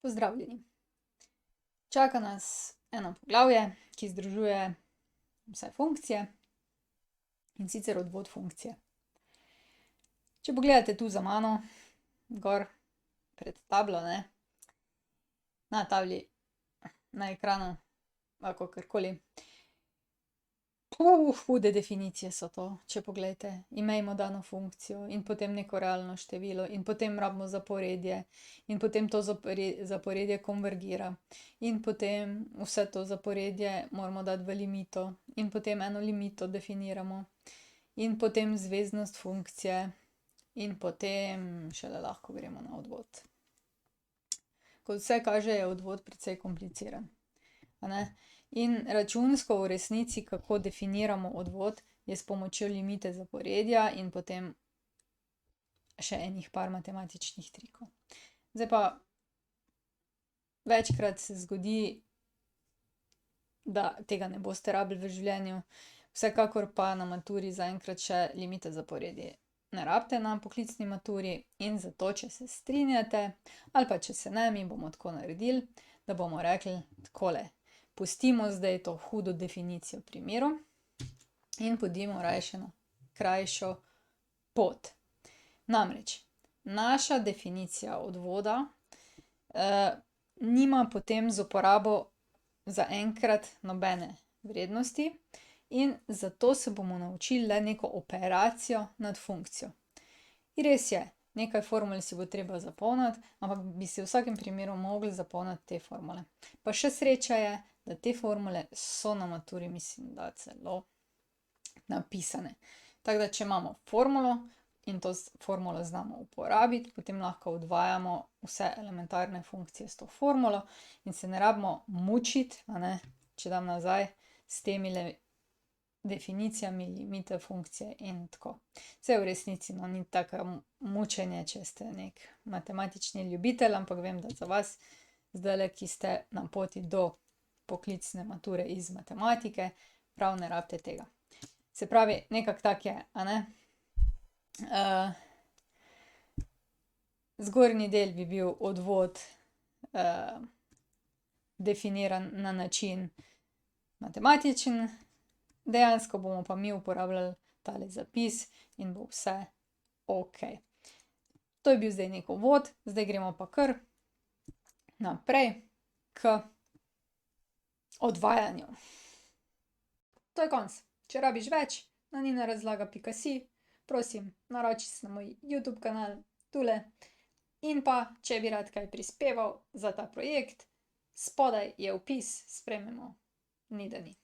Pozdravljeni. Čaka nas eno poglavje, ki združuje vse funkcije, in sicer odvod funkcije. Če pogledate tu za mano, gor pred tablo, na tabli, na ekranu, ali kakorkoli. Hude definicije so to, če poglejte. Imejmo dano funkcijo in potem neko realno število in potem rabimo zaporedje in potem to zaporedje konvergira in potem vse to zaporedje moramo dati v limito in potem eno limito definiramo in potem zveznost funkcije in potem šele lahko gremo na odvod. Kot vse kaže, je odvod precej kompliciran, a ne. In računsko v resnici, kako definiramo odvod, je s pomočjo limite zaporedja in potem še enih par matematičnih trikov. Zdaj pa večkrat se zgodi, da tega ne boste rabili v življenju, vsekakor pa na maturi zaenkrat še limite zaporedja ne rabite na poklicni maturi in zato, če se strinjate, ali pa če se ne, mi bomo tako naredili, da bomo rekli takole: pustimo zdaj to hudo definicijo pri miru in pojdimo rajši na krajšo pot. Namreč, naša definicija odvoda nima potem z uporabo zaenkrat nobene vrednosti in zato se bomo naučili le neko operacijo nad funkcijo. In res je, nekaj formul si bo treba zapolniti, ampak bi si v vsakem primeru mogli zapolniti te formule. Pa še sreča je, da te formule so na maturi, mislim, da celo napisane. Tako da, če imamo formulo in to formulo znamo uporabiti, potem lahko odvajamo vse elementarne funkcije s to formulo in se ne rabimo mučiti, če dam nazaj, s temile definicijami, limite funkcije in tako. Saj v resnici ni tako mučenje, če ste nek matematični ljubitelj, ampak vem, da za vas zdajle, ki ste na poti do poklicne mature iz matematike, prav ne rabite tega. Se pravi, nekako tako je, Zgornji del bi bil odvod definiran na način matematičen, dejansko bomo pa mi uporabljali tale zapis in bo vse okej. To je bil zdaj neki uvod, zdaj gremo pa kar naprej k odvajanju. To je konec. Če rabiš več, na ninarazlaga.si, prosim, naroči se na moj YouTube kanal, tule. In pa, če bi rad kaj prispeval za ta projekt, spodaj je vpis, sprejmemo, ni da ni.